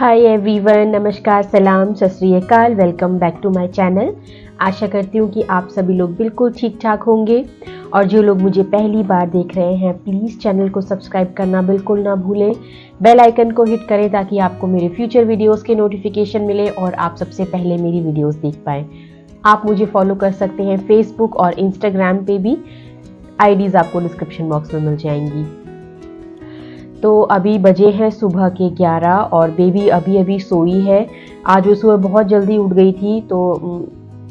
Hi everyone, नमस्कार, सलाम, सत श्री अकाल। Welcome back to my channel. आशा करती हूँ कि आप सभी लोग बिल्कुल ठीक ठाक होंगे और जो लोग मुझे पहली बार देख रहे हैं प्लीज़ चैनल को सब्सक्राइब करना बिल्कुल ना भूलें। बेल आइकन को हिट करें ताकि आपको मेरे फ्यूचर वीडियोस के नोटिफिकेशन मिले और आप सबसे पहले मेरी वीडियोस देख पाएँ। आप मुझे फॉलो कर सकते हैं फेसबुक और इंस्टाग्राम पे भी। आईडीज़ आपको डिस्क्रिप्शन बॉक्स में मिल जाएंगी। तो अभी बजे हैं सुबह के 11 और बेबी अभी अभी सोई है। आज वो सुबह बहुत जल्दी उठ गई थी, तो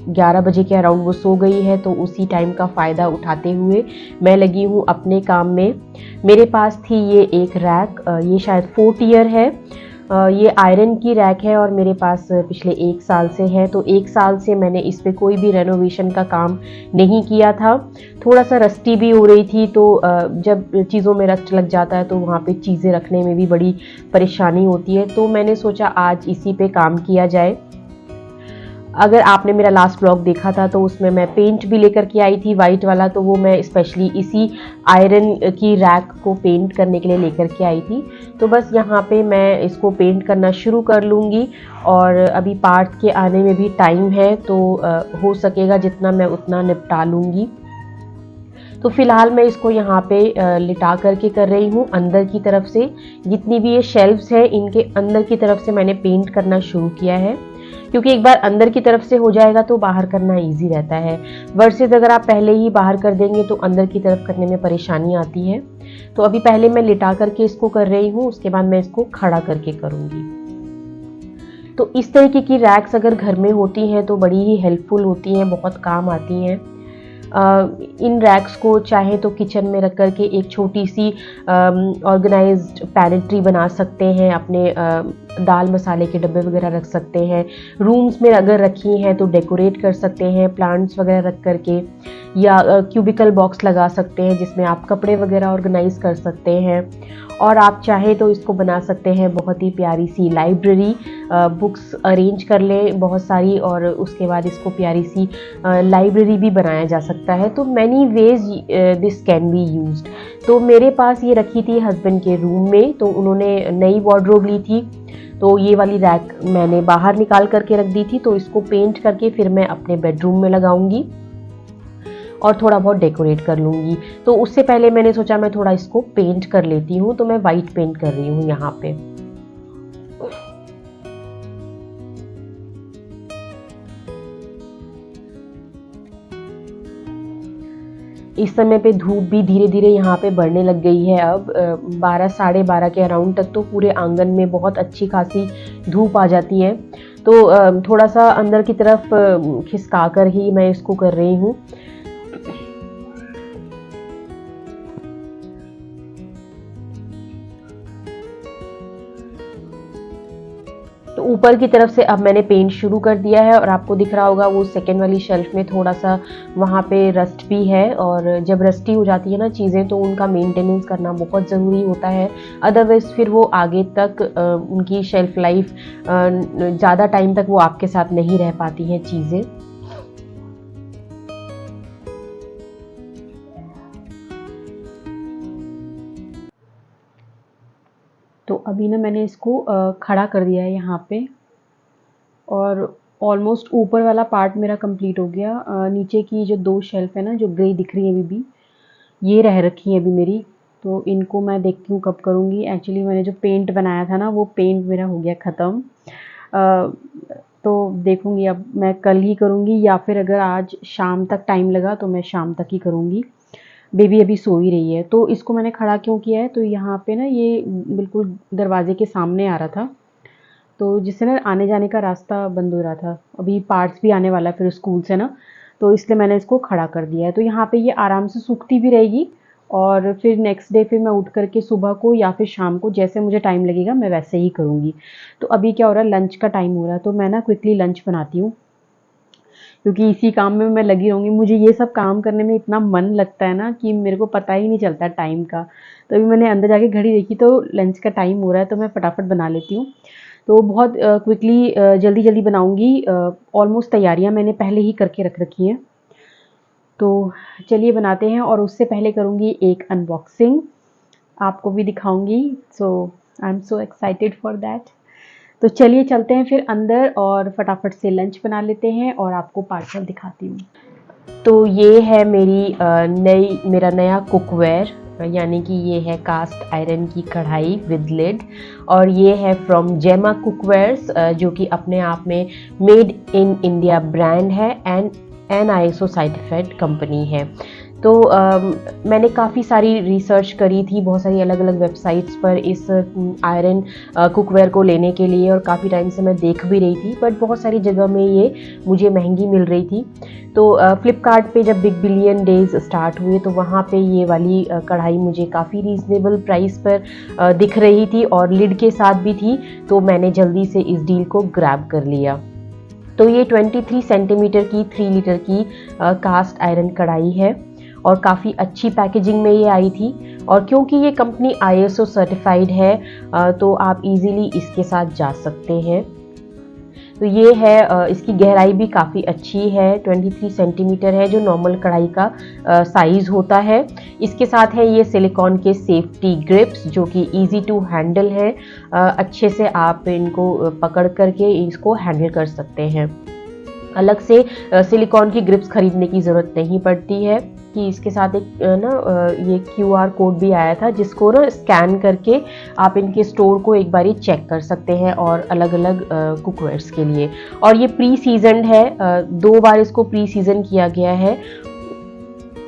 11 बजे के अराउंड वो सो गई है। तो उसी टाइम का फ़ायदा उठाते हुए मैं लगी हूँ अपने काम में। मेरे पास थी ये एक रैक, ये शायद 4 टियर है। ये आयरन की रैक है और मेरे पास पिछले 1 साल से है। तो 1 साल से मैंने इस पे कोई भी रेनोवेशन का काम नहीं किया था। थोड़ा सा रस्टी भी हो रही थी, तो जब चीज़ों में रस्ट लग जाता है तो वहाँ पे चीज़ें रखने में भी बड़ी परेशानी होती है। तो मैंने सोचा आज इसी पे काम किया जाए। अगर आपने मेरा लास्ट व्लॉग देखा था तो उसमें मैं पेंट भी लेकर के आई थी वाइट वाला, तो वो मैं स्पेशली इसी आयरन की रैक को पेंट करने के लिए लेकर के आई थी। तो बस यहाँ पे मैं इसको पेंट करना शुरू कर लूँगी और अभी पार्ट्स के आने में भी टाइम है, तो हो सकेगा जितना मैं उतना निपटा लूँगी। तो फिलहाल मैं इसको यहाँ पे लिटा करके कर रही हूँ अंदर की तरफ से। जितनी भी ये शेल्फ्स हैं इनके अंदर की तरफ से मैंने पेंट करना शुरू किया है, क्योंकि एक बार अंदर की तरफ से हो जाएगा तो बाहर करना इजी रहता है। वर्सेस अगर आप पहले ही बाहर कर देंगे तो अंदर की तरफ करने में परेशानी आती है। तो अभी पहले मैं लिटा करके इसको कर रही हूँ, उसके बाद मैं इसको खड़ा करके करूँगी। तो इस तरीके की रैक्स अगर घर में होती हैं तो बड़ी ही हेल्पफुल होती हैं, बहुत काम आती हैं। इन रैक्स को चाहे तो किचन में रख करके एक छोटी सी ऑर्गेनाइज्ड पैरेंट्री बना सकते हैं, अपने दाल मसाले के डब्बे वगैरह रख सकते हैं। रूम्स में अगर रखी हैं तो डेकोरेट कर सकते हैं प्लांट्स वगैरह रख करके, या क्यूबिकल बॉक्स लगा सकते हैं जिसमें आप कपड़े वगैरह ऑर्गेनाइज कर सकते हैं। और आप चाहे तो इसको बना सकते हैं बहुत ही प्यारी सी लाइब्रेरी, बुक्स अरेंज कर लें बहुत सारी और उसके बाद इसको प्यारी सी लाइब्रेरी भी बनाया जा सकता है। तो many ways this can be used. तो मेरे पास ये रखी थी हस्बैंड के रूम में, तो उन्होंने नई वार्डरोब ली थी, तो ये वाली रैक मैंने बाहर निकाल करके रख दी थी। तो इसको पेंट करके फिर मैं अपने बेडरूम में लगाऊंगी और थोड़ा बहुत डेकोरेट कर लूँगी। तो उससे पहले मैंने सोचा मैं थोड़ा इसको पेंट कर लेती हूँ, तो मैं वाइट पेंट कर रही हूँ यहाँ पे। इस समय पे धूप भी धीरे धीरे यहाँ पे बढ़ने लग गई है। अब 12 साढ़े 12 के अराउंड तक तो पूरे आंगन में बहुत अच्छी खासी धूप आ जाती है। तो थोड़ा सा अंदर की तरफ खिसका कर ही मैं इसको कर रही हूँ। तो ऊपर की तरफ से अब मैंने पेंट शुरू कर दिया है और आपको दिख रहा होगा वो सेकेंड वाली शेल्फ में थोड़ा सा वहाँ पे रस्ट भी है। और जब रस्टी हो जाती है ना चीज़ें तो उनका मेंटेनेंस करना बहुत ज़रूरी होता है, अदरवाइज़ फिर वो आगे तक उनकी शेल्फ लाइफ ज़्यादा टाइम तक वो आपके साथ नहीं रह पाती हैं चीज़ें। तो अभी ना मैंने इसको खड़ा कर दिया है यहाँ पे और ऑलमोस्ट ऊपर वाला पार्ट मेरा कंप्लीट हो गया। नीचे की जो 2 शेल्फ है ना जो ग्रे दिख रही है अभी भी, ये रह रखी है अभी मेरी। तो इनको मैं देखती हूँ कब करूँगी। एक्चुअली मैंने जो पेंट बनाया था ना वो पेंट मेरा हो गया ख़त्म। तो देखूँगी अब मैं कल ही करूँगी या फिर अगर आज शाम तक टाइम लगा तो मैं शाम तक ही करूँगी। बेबी अभी सो ही रही है। तो इसको मैंने खड़ा क्यों किया है, तो यहाँ पे ना ये बिल्कुल दरवाजे के सामने आ रहा था, तो जिससे ना आने जाने का रास्ता बंद हो रहा था। अभी पार्ट्स भी आने वाला है फिर स्कूल से ना, तो इसलिए मैंने इसको खड़ा कर दिया है। तो यहाँ पे ये आराम से सूखती भी रहेगी और फिर नेक्स्ट डे फिर मैं उठ करके सुबह को या फिर शाम को जैसे मुझे टाइम लगेगा मैं वैसे ही करूँगी। तो अभी क्या हो रहा है, लंच का टाइम हो रहा है, तो मैं ना क्विकली लंच बनाती हूँ क्योंकि इसी काम में मैं लगी रहूँगी। मुझे ये सब काम करने में इतना मन लगता है ना कि मेरे को पता ही नहीं चलता टाइम का। तो अभी मैंने अंदर जाके घड़ी देखी तो लंच का टाइम हो रहा है, तो मैं फटाफट बना लेती हूँ। तो बहुत क्विकली जल्दी जल्दी बनाऊँगी। ऑलमोस्ट तैयारियाँ मैंने पहले ही करके रख रखी हैं। तो चलिए बनाते हैं और उससे पहले करूँगी एक अनबॉक्सिंग, आपको भी दिखाऊँगी। So I am so excited for that. तो चलिए चलते हैं फिर अंदर और फटाफट से लंच बना लेते हैं और आपको पार्सल दिखाती हूँ। तो ये है मेरा नया कुकवेयर, यानी कि ये है कास्ट आयरन की कढ़ाई विद लिड, और ये है फ्रॉम जेमा कुकवेयर्स, जो कि अपने आप में मेड इन इंडिया ब्रांड है एंड ISO सर्टिफाइड कंपनी है। तो मैंने काफ़ी सारी रिसर्च करी थी बहुत सारी अलग अलग वेबसाइट्स पर इस आयरन कुकवेयर को लेने के लिए, और काफ़ी टाइम से मैं देख भी रही थी, बट बहुत सारी जगह में ये मुझे महंगी मिल रही थी। तो फ्लिपकार्ट पे जब बिग बिलियन डेज स्टार्ट हुए तो वहाँ पे ये वाली कढ़ाई मुझे काफ़ी रीज़नेबल प्राइस पर दिख रही थी और लिड के साथ भी थी, तो मैंने जल्दी से इस डील को ग्रैब कर लिया। तो ये 23 सेंटीमीटर की 3 लीटर की कास्ट आयरन कढ़ाई है और काफ़ी अच्छी पैकेजिंग में ये आई थी, और क्योंकि ये कंपनी ISO सर्टिफाइड है तो आप इजीली इसके साथ जा सकते हैं। तो ये है, इसकी गहराई भी काफ़ी अच्छी है, 23 सेंटीमीटर है जो नॉर्मल कढ़ाई का साइज़ होता है। इसके साथ है ये सिलिकॉन के सेफ्टी ग्रिप्स जो कि इजी टू हैंडल है, अच्छे से आप इनको पकड़ करके इसको हैंडल कर सकते हैं। अलग से सिलिकॉन की ग्रिप्स खरीदने की ज़रूरत नहीं पड़ती है, कि इसके साथ एक ये QR कोड भी आया था जिसको स्कैन करके आप इनके स्टोर को एक बारी चेक कर सकते हैं, और अलग अलग कुकवेयर्स के लिए। और ये प्री सीजनड है, 2 बार इसको प्री सीजन किया गया है।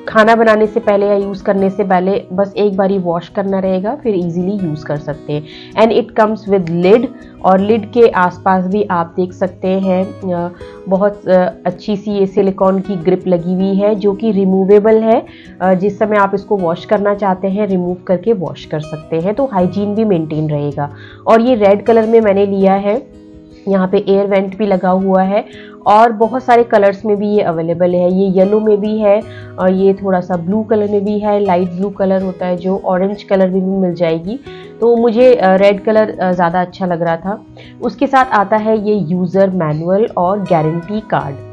खाना बनाने से पहले या यूज़ करने से पहले बस एक बारी वॉश करना रहेगा, फिर इजीली यूज़ कर सकते हैं। And it comes with lid, और लिड के आसपास भी आप देख सकते हैं बहुत अच्छी सी ये सिलिकॉन की ग्रिप लगी हुई है जो कि रिमूवेबल है, जिस समय आप इसको वॉश करना चाहते हैं रिमूव करके वॉश कर सकते हैं, तो हाइजीन भी मेंटेन रहेगा। और ये रेड कलर में मैंने लिया है, यहाँ पे एयर वेंट भी लगा हुआ है, और बहुत सारे कलर्स में भी ये अवेलेबल है। ये येलो में भी है, और ये थोड़ा सा ब्लू कलर में भी है, लाइट ब्लू कलर होता है जो, ऑरेंज कलर में भी मिल जाएगी। तो मुझे रेड कलर ज़्यादा अच्छा लग रहा था। उसके साथ आता है ये यूज़र मैनुअल और गारंटी कार्ड।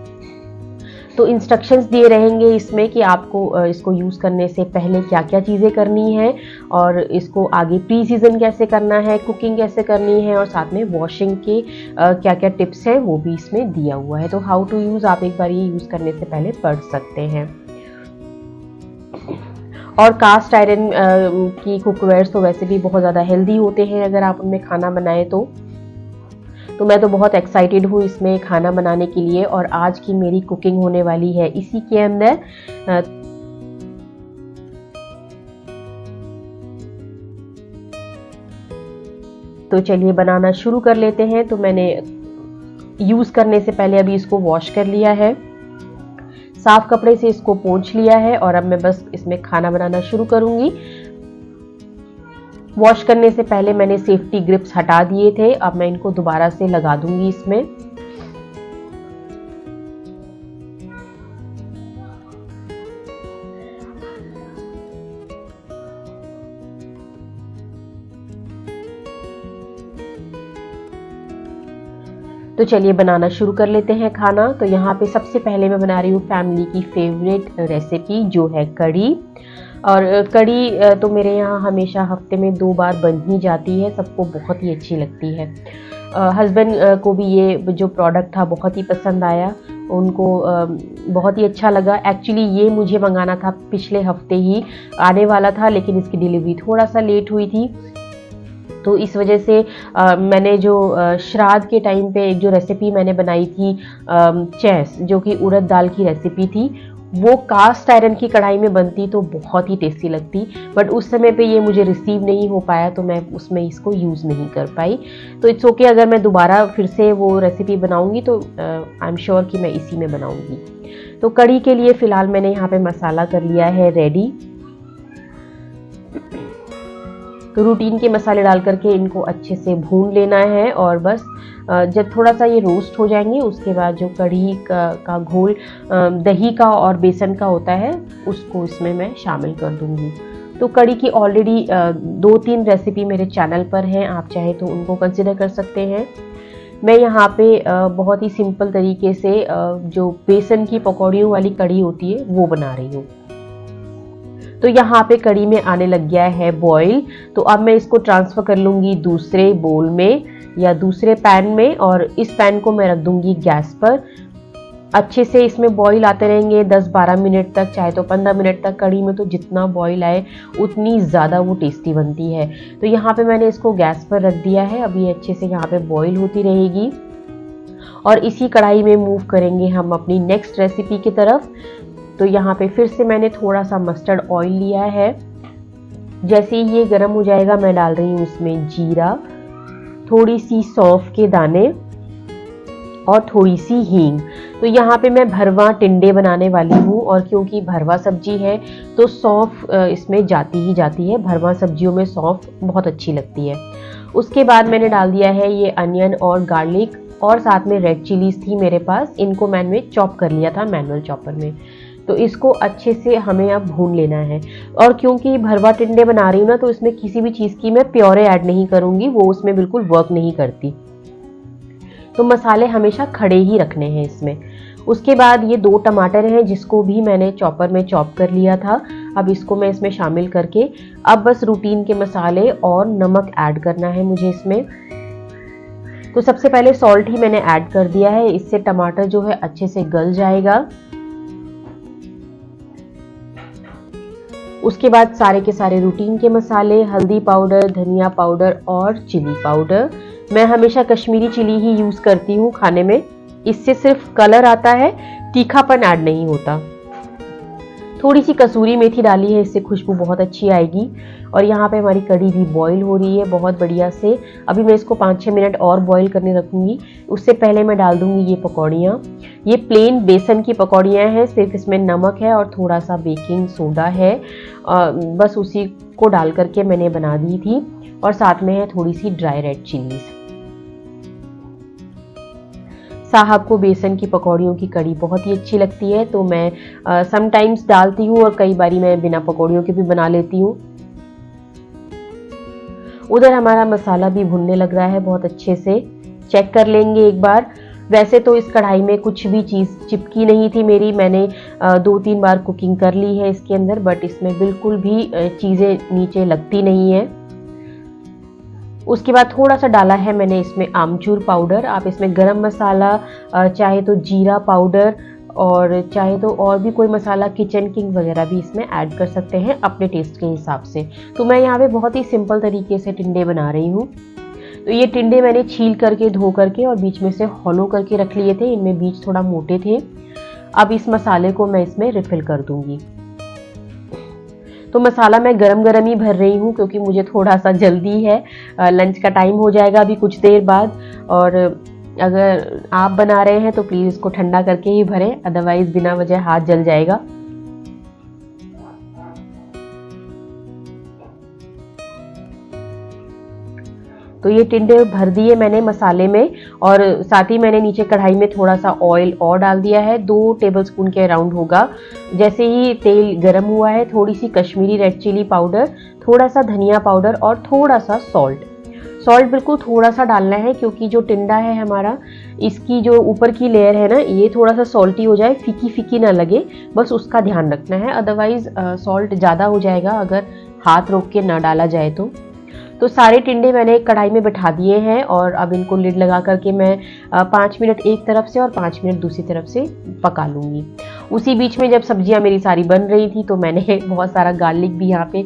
तो इंस्ट्रक्शंस दिए रहेंगे इसमें कि आपको इसको यूज़ करने से पहले क्या क्या चीज़ें करनी है, और इसको आगे प्री सीजन कैसे करना है, कुकिंग कैसे करनी है, और साथ में वॉशिंग के क्या क्या टिप्स हैं वो भी इसमें दिया हुआ है। तो हाउ टू यूज़ आप एक बार ये यूज़ करने से पहले पढ़ सकते हैं। और कास्ट आयरन की कुकवेयर्स तो वैसे भी बहुत ज़्यादा हेल्दी होते हैं अगर आप उनमें खाना बनाएं तो मैं तो बहुत एक्साइटेड हूँ इसमें खाना बनाने के लिए, और आज की मेरी कुकिंग होने वाली है इसी के अंदर। तो चलिए बनाना शुरू कर लेते हैं। तो मैंने यूज़ करने से पहले अभी इसको वॉश कर लिया है, साफ कपड़े से इसको पोंछ लिया है, और अब मैं बस इसमें खाना बनाना शुरू करूंगी। वॉश करने से पहले मैंने सेफ्टी ग्रिप्स हटा दिए थे, अब मैं इनको दोबारा से लगा दूंगी इसमें। तो चलिए बनाना शुरू कर लेते हैं खाना। तो यहाँ पे सबसे पहले मैं बना रही हूँ फैमिली की फेवरेट रेसिपी जो है कढ़ी। और कढ़ी तो मेरे यहाँ हमेशा हफ्ते में 2 बार बन ही जाती है, सबको बहुत ही अच्छी लगती है। हस्बैंड को भी ये जो प्रोडक्ट था बहुत ही पसंद आया, उनको बहुत ही अच्छा लगा। एक्चुअली ये मुझे मंगाना था, पिछले हफ्ते ही आने वाला था, लेकिन इसकी डिलीवरी थोड़ा सा लेट हुई थी, तो इस वजह से मैंने जो श्राद्ध के टाइम पे एक जो रेसिपी मैंने बनाई थी चेस, जो कि उड़द दाल की रेसिपी थी, वो कास्ट आयरन की कढ़ाई में बनती तो बहुत ही टेस्टी लगती, बट उस समय पे ये मुझे रिसीव नहीं हो पाया, तो मैं उसमें इसको यूज़ नहीं कर पाई। तो इट्स ओके, अगर मैं दोबारा फिर से वो रेसिपी बनाऊंगी तो आई एम श्योर कि मैं इसी में बनाऊंगी। तो कढ़ी के लिए फ़िलहाल मैंने यहाँ पे मसाला कर लिया है रेडी। तो रूटीन के मसाले डाल करके इनको अच्छे से भून लेना है, और बस जब थोड़ा सा ये रोस्ट हो जाएंगे उसके बाद जो कढ़ी का घोल दही का और बेसन का होता है उसको इसमें मैं शामिल कर दूंगी। तो कढ़ी की ऑलरेडी 2-3 रेसिपी मेरे चैनल पर हैं, आप चाहे तो उनको कंसिडर कर सकते हैं। मैं यहाँ पे बहुत ही सिंपल तरीके से जो बेसन की पकौड़ियों वाली कढ़ी होती है वो बना रही हूँ। तो यहाँ पे कढ़ी में आने लग गया है बॉईल। तो अब मैं इसको ट्रांसफ़र कर लूँगी दूसरे बोल में या दूसरे पैन में, और इस पैन को मैं रख दूँगी गैस पर। अच्छे से इसमें बॉईल आते रहेंगे 10-12 मिनट तक, चाहे तो 15 मिनट तक। कढ़ी में तो जितना बॉईल आए उतनी ज़्यादा वो टेस्टी बनती है। तो यहाँ पे मैंने इसको गैस पर रख दिया है। अभी अच्छे से यहाँ पे बॉईल होती रहेगी और इसी कढ़ाई में मूव करेंगे हम अपनी नेक्स्ट रेसिपी की तरफ। तो यहाँ पे फिर से मैंने थोड़ा सा मस्टर्ड ऑयल लिया है। जैसे ही ये गर्म हो जाएगा मैं डाल रही हूँ इसमें जीरा, थोड़ी सी सौंफ के दाने और थोड़ी सी हींग। तो यहाँ पे मैं भरवा टिंडे बनाने वाली हूँ, और क्योंकि भरवा सब्जी है तो सौंफ इसमें जाती ही जाती है। भरवा सब्जियों में सौंफ बहुत अच्छी लगती है। उसके बाद मैंने डाल दिया है ये अनियन और गार्लिक, और साथ में रेड चिलीज थी मेरे पास, इनको मैंने चॉप कर लिया था मैनुअल चॉपर में। तो इसको अच्छे से हमें अब भून लेना है। और क्योंकि भरवा टिंडे बना रही हूँ ना, तो इसमें किसी भी चीज़ की मैं प्योरे ऐड नहीं करूँगी, वो उसमें बिल्कुल वर्क नहीं करती। तो मसाले हमेशा खड़े ही रखने हैं इसमें। उसके बाद ये 2 टमाटर हैं जिसको भी मैंने चॉपर में चॉप कर लिया था। अब इसको मैं इसमें शामिल करके अब बस रूटीन के मसाले और नमक ऐड करना है मुझे इसमें। तो सबसे पहले सॉल्ट ही मैंने ऐड कर दिया है, इससे टमाटर जो है अच्छे से गल जाएगा। उसके बाद सारे के सारे रूटीन के मसाले, हल्दी पाउडर, धनिया पाउडर और चिली पाउडर। मैं हमेशा कश्मीरी चिली ही यूज़ करती हूँ खाने में, इससे सिर्फ कलर आता है, तीखापन ऐड नहीं होता। थोड़ी सी कसूरी मेथी डाली है, इससे खुशबू बहुत अच्छी आएगी। और यहाँ पे हमारी कढ़ी भी बॉईल हो रही है बहुत बढ़िया से। अभी मैं इसको 5-6 मिनट और बॉईल करने रखूँगी। उससे पहले मैं डाल दूँगी ये पकौड़ियाँ। ये प्लेन बेसन की पकौड़ियाँ हैं, सिर्फ इसमें नमक है और थोड़ा सा बेकिंग सोडा है। बस उसी को डाल करके मैंने बना दी थी, और साथ में है थोड़ी सी ड्राई रेड चिलीज। साहब को बेसन की पकौड़ियों की कढ़ी बहुत ही अच्छी लगती है, तो मैं समटाइम्स डालती हूँ और कई बारी मैं बिना पकौड़ियों के भी बना लेती हूँ। उधर हमारा मसाला भी भुनने लग रहा है बहुत अच्छे से। चेक कर लेंगे एक बार। वैसे तो इस कढ़ाई में कुछ भी चीज़ चिपकी नहीं थी मेरी, मैंने 2-3 बार कुकिंग कर ली है इसके अंदर, बट इसमें बिल्कुल भी चीज़ें नीचे लगती नहीं है। उसके बाद थोड़ा सा डाला है मैंने इसमें आमचूर पाउडर। आप इसमें गरम मसाला, चाहे तो जीरा पाउडर, और चाहे तो और भी कोई मसाला, किचन किंग वगैरह भी इसमें ऐड कर सकते हैं अपने टेस्ट के हिसाब से। तो मैं यहाँ पे बहुत ही सिंपल तरीके से टिंडे बना रही हूँ। तो ये टिंडे मैंने छील करके, धो करके और बीच में से हॉलो करके रख लिए थे, इनमें बीज थोड़ा मोटे थे। अब इस मसाले को मैं इसमें रिफिल कर दूंगी। तो मसाला मैं गरम गरम ही भर रही हूँ, क्योंकि मुझे थोड़ा सा जल्दी है, लंच का टाइम हो जाएगा अभी कुछ देर बाद। और अगर आप बना रहे हैं तो प्लीज़ इसको ठंडा करके ही भरें, अदरवाइज बिना वजह हाथ जल जाएगा। तो ये टिंडे भर दिए मैंने मसाले में, और साथ ही मैंने नीचे कढ़ाई में थोड़ा सा ऑयल और डाल दिया है, 2 टेबलस्पून के अराउंड होगा। जैसे ही तेल गर्म हुआ है, थोड़ी सी कश्मीरी रेड चिली पाउडर, थोड़ा सा धनिया पाउडर और थोड़ा सा सॉल्ट बिल्कुल थोड़ा सा डालना है, क्योंकि जो टिंडा है हमारा, इसकी जो ऊपर की लेयर है ना, ये थोड़ा सा सॉल्टी हो जाए, फीकी फीकी ना लगे, बस उसका ध्यान रखना है। अदरवाइज सॉल्ट ज़्यादा हो जाएगा अगर हाथ रोक के ना डाला जाए तो सारे टिंडे मैंने कढ़ाई में बिठा दिए हैं, और अब इनको लिड लगा करके मैं 5 मिनट एक तरफ से और 5 मिनट दूसरी तरफ से पका लूँगी। उसी बीच में जब सब्जियां मेरी सारी बन रही थी, तो मैंने बहुत सारा गार्लिक भी यहाँ पे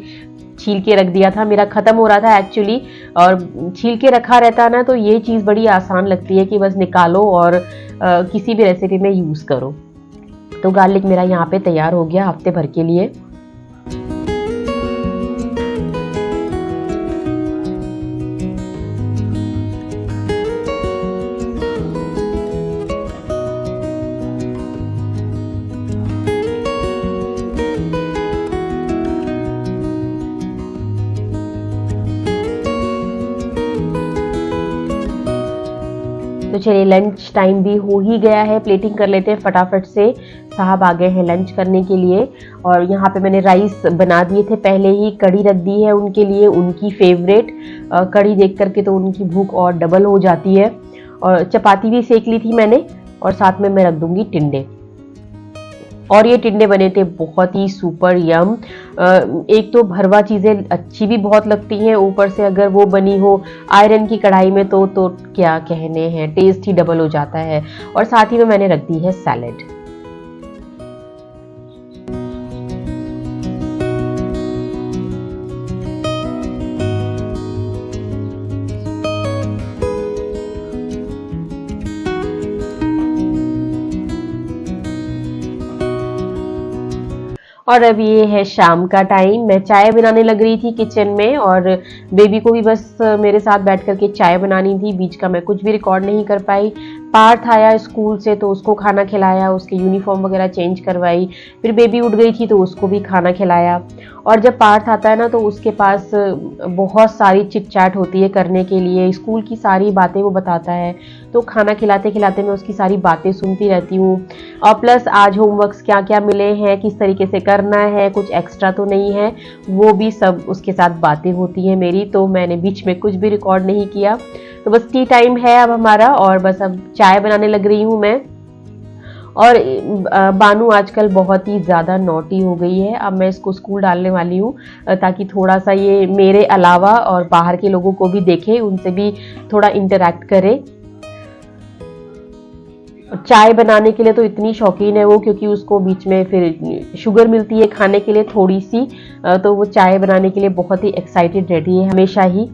छील के रख दिया था। मेरा ख़त्म हो रहा था एक्चुअली, और छील के रखा रहता ना, तो ये चीज़ बड़ी आसान लगती है कि बस निकालो और किसी भी रेसिपी में यूज़ करो। तो गार्लिक मेरा यहाँ पे तैयार हो गया हफ्ते भर के लिए। तो चलिए लंच टाइम भी हो ही गया है, प्लेटिंग कर लेते हैं फटाफट से। साहब आ गए हैं लंच करने के लिए, और यहाँ पे मैंने राइस बना दिए थे पहले ही, कढ़ी रख दी है उनके लिए, उनकी फेवरेट कढ़ी देख करके तो उनकी भूख और डबल हो जाती है। और चपाती भी सेक ली थी मैंने, और साथ में मैं रख दूंगी टिंडे। और ये टिंडे बने थे बहुत ही सुपर यम। एक तो भरवा चीज़ें अच्छी भी बहुत लगती हैं, ऊपर से अगर वो बनी हो आयरन की कढ़ाई में तो क्या कहने हैं, टेस्ट ही डबल हो जाता है। और साथ ही में मैंने रख दी है सैलेड। और अब ये है शाम का टाइम, मैं चाय बनाने लग रही थी किचन में, और बेबी को भी बस मेरे साथ बैठ करके चाय बनानी थी। बीच का मैं कुछ भी रिकॉर्ड नहीं कर पाई। पार्थ आया स्कूल से तो उसको खाना खिलाया, उसके यूनिफॉर्म वगैरह चेंज करवाई, फिर बेबी उठ गई थी तो उसको भी खाना खिलाया। और जब पार्थ आता है ना तो उसके पास बहुत सारी चिट चैट होती है करने के लिए, स्कूल की सारी बातें वो बताता है, तो खाना खिलाते खिलाते मैं उसकी सारी बातें सुनती रहती हूँ। और प्लस आज होमवर्क्स क्या क्या मिले हैं, किस तरीके से करना है, कुछ एक्स्ट्रा तो नहीं है, वो भी सब उसके साथ बातें होती हैं मेरी। तो मैंने बीच में कुछ भी रिकॉर्ड नहीं किया। तो बस टी टाइम है अब हमारा, और बस अब चाय बनाने लग रही हूँ मैं। और बानू आजकल बहुत ही ज़्यादा नॉटी हो गई है। अब मैं इसको स्कूल डालने वाली हूँ ताकि थोड़ा सा ये मेरे अलावा और बाहर के लोगों को भी देखे, उनसे भी थोड़ा इंटरेक्ट करे। चाय बनाने के लिए तो इतनी शौकीन है वो, क्योंकि उसको बीच में फिर शुगर मिलती है खाने के लिए थोड़ी सी, तो वो चाय बनाने के लिए बहुत ही एक्साइटेड रहती है हमेशा ही।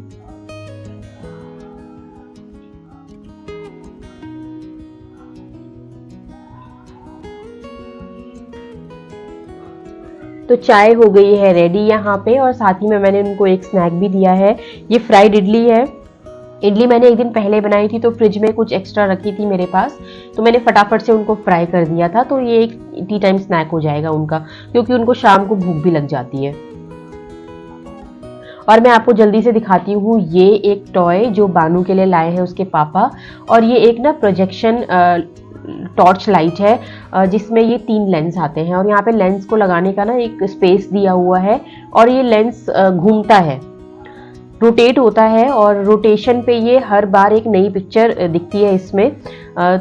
तो चाय हो गई है रेडी यहाँ पे, और साथ ही में मैंने उनको एक स्नैक भी दिया है। ये फ्राइड इडली है। इडली मैंने एक दिन पहले बनाई थी तो फ्रिज में कुछ एक्स्ट्रा रखी थी मेरे पास, तो मैंने फटाफट से उनको फ्राई कर दिया था। तो ये एक टी टाइम स्नैक हो जाएगा उनका, क्योंकि उनको शाम को भूख भी लग जाती है। और मैं आपको जल्दी से दिखाती हूँ, ये एक टॉय जो बानू के लिए लाए हैं उसके पापा, और ये एक ना प्रोजेक्शन टॉर्च लाइट है जिसमें ये 3 लेंस आते हैं, और यहाँ पे लेंस को लगाने का ना एक स्पेस दिया हुआ है, और ये लेंस घूमता है, रोटेट होता है, और रोटेशन पे ये हर बार एक नई पिक्चर दिखती है इसमें।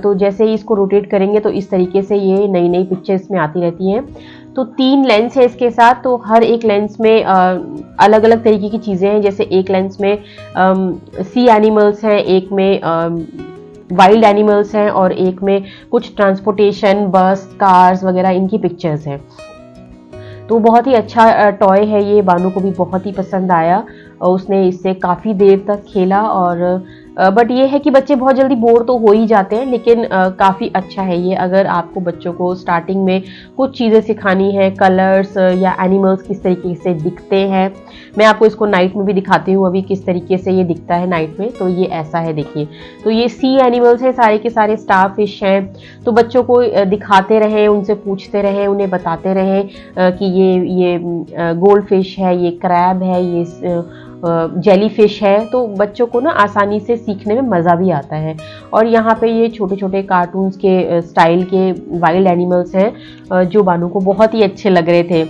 तो जैसे ही इसको रोटेट करेंगे तो इस तरीके से ये नई नई पिक्चर इसमें आती रहती हैं। तो 3 लेंस है इसके साथ, तो हर एक लेंस में अलग अलग तरीके की चीज़ें हैं। जैसे एक लेंस में सी एनिमल्स हैं, एक में वाइल्ड एनिमल्स हैं, और एक में कुछ ट्रांसपोर्टेशन, बस, कार्स वगैरह इनकी पिक्चर्स हैं। तो बहुत ही अच्छा टॉय है ये, बानू को भी बहुत ही पसंद आया, और उसने इससे काफ़ी देर तक खेला। और बट ये है कि बच्चे बहुत जल्दी बोर तो हो ही जाते हैं, लेकिन काफ़ी अच्छा है ये। अगर आपको बच्चों को स्टार्टिंग में कुछ चीज़ें सिखानी है, कलर्स या एनिमल्स किस तरीके से दिखते हैं, मैं आपको इसको नाइट में भी दिखाती हूँ अभी किस तरीके से ये दिखता है नाइट में। तो ये ऐसा है, देखिए। तो ये सी एनिमल्स हैं, सारे के सारे स्टार फिश हैं। तो बच्चों को दिखाते रहें, उनसे पूछते रहें, उन्हें बताते रहें कि ये गोल्ड फिश है, ये क्रैब है, ये जेली फिश है। तो बच्चों को ना आसानी से सीखने में मज़ा भी आता है। और यहाँ पे ये छोटे छोटे कार्टून्स के स्टाइल के वाइल्ड एनिमल्स हैं जो बानू को बहुत ही अच्छे लग रहे थे,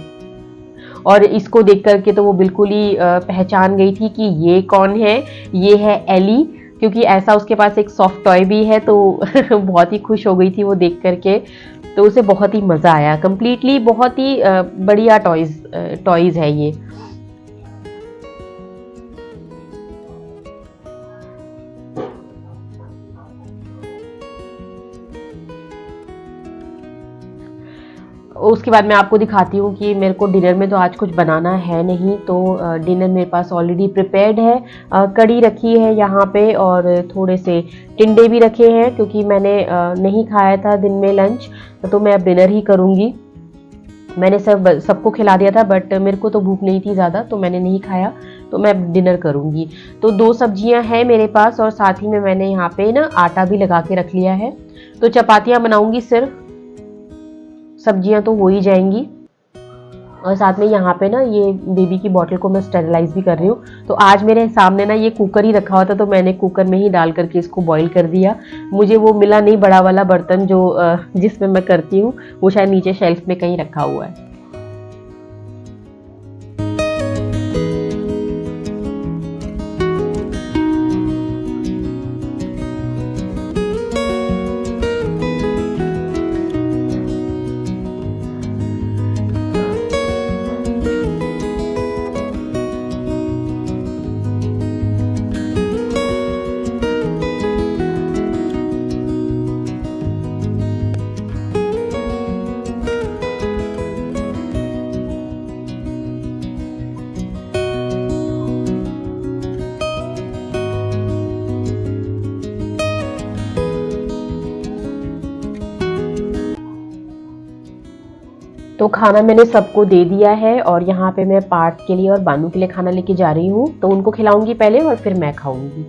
और इसको देख करके तो वो बिल्कुल ही पहचान गई थी कि ये कौन है। ये है एली, क्योंकि ऐसा उसके पास एक सॉफ्ट टॉय भी है, तो बहुत ही खुश हो गई थी वो देख करके। तो उसे बहुत ही मज़ा आया। कंप्लीटली बहुत ही बढ़िया टॉयज़ है ये। उसके बाद मैं आपको दिखाती हूँ कि मेरे को डिनर में तो आज कुछ बनाना है नहीं, तो डिनर मेरे पास ऑलरेडी प्रिपेयर्ड है। कढ़ी रखी है यहाँ पे, और थोड़े से टिंडे भी रखे हैं, क्योंकि मैंने नहीं खाया था दिन में लंच, तो मैं अब डिनर ही करूँगी। मैंने सबको खिला दिया था, बट मेरे को तो भूख नहीं थी ज़्यादा, तो मैंने नहीं खाया, तो मैं अब डिनर करूँगी। तो 2 सब्जियाँ हैं मेरे पास, और साथ ही में मैंने यहाँ पे ना आटा भी लगा के रख लिया है। तो चपातियाँ बनाऊँगी सिर्फ, सब्जियां तो हो ही जाएंगी। और साथ में यहाँ पे ना ये बेबी की बॉटल को मैं स्टेरिलाइज भी कर रही हूँ। तो आज मेरे सामने ना ये कुकर ही रखा हुआ था, तो मैंने कुकर में ही डाल करके इसको बॉईल कर दिया। मुझे वो मिला नहीं बड़ा वाला बर्तन जो जिसमें मैं करती हूँ, वो शायद नीचे शेल्फ में कहीं रखा हुआ है। तो खाना मैंने सबको दे दिया है और यहाँ पे मैं पार्थ के लिए और बानू के लिए खाना लेके जा रही हूँ, तो उनको खिलाऊंगी पहले और फिर मैं खाऊंगी।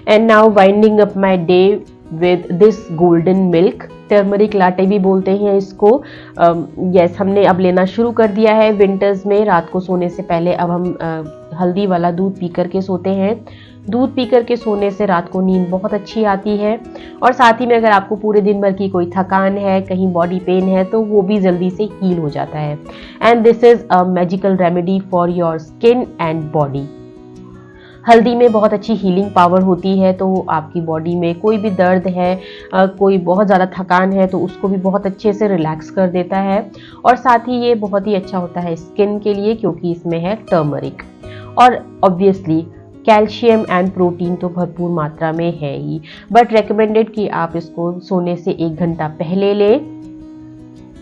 And now winding up my day with this golden milk, turmeric latte भी बोलते हैं इसको। यस, हमने अब लेना शुरू कर दिया है विंटर्स में। रात को सोने से पहले अब हम हल्दी वाला दूध पी करके सोते हैं। दूध पी करके सोने से रात को नींद बहुत अच्छी आती है, और साथ ही में अगर आपको पूरे दिन भर की कोई थकान है, कहीं बॉडी पेन है, तो वो भी जल्दी से हील हो जाता है। And this is a magical remedy for your skin and body. हल्दी में बहुत अच्छी हीलिंग पावर होती है, तो आपकी बॉडी में कोई भी दर्द है, कोई बहुत ज़्यादा थकान है, तो उसको भी बहुत अच्छे से रिलैक्स कर देता है। और साथ ही ये बहुत ही अच्छा होता है स्किन के लिए, क्योंकि इसमें है टर्मरिक। और ऑब्वियसली कैल्शियम एंड प्रोटीन तो भरपूर मात्रा में है ही, बट रेकमेंडेड कि आप इसको सोने से 1 घंटा पहले लें।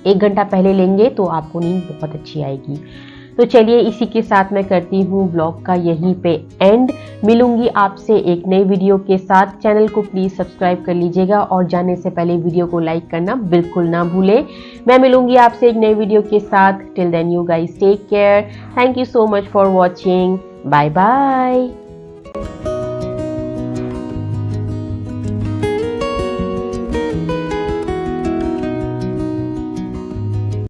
1 घंटा पहले लेंगे तो आपको नींद बहुत अच्छी आएगी। तो चलिए, इसी के साथ मैं करती हूँ ब्लॉग का यहीं पे एंड। मिलूंगी आपसे एक नई वीडियो के साथ। चैनल को प्लीज़ सब्सक्राइब कर लीजिएगा और जाने से पहले वीडियो को लाइक करना बिल्कुल ना भूलें। मैं मिलूंगी आपसे एक नई वीडियो के साथ। Till then you guys take care. Thank you so much for watching. Bye bye.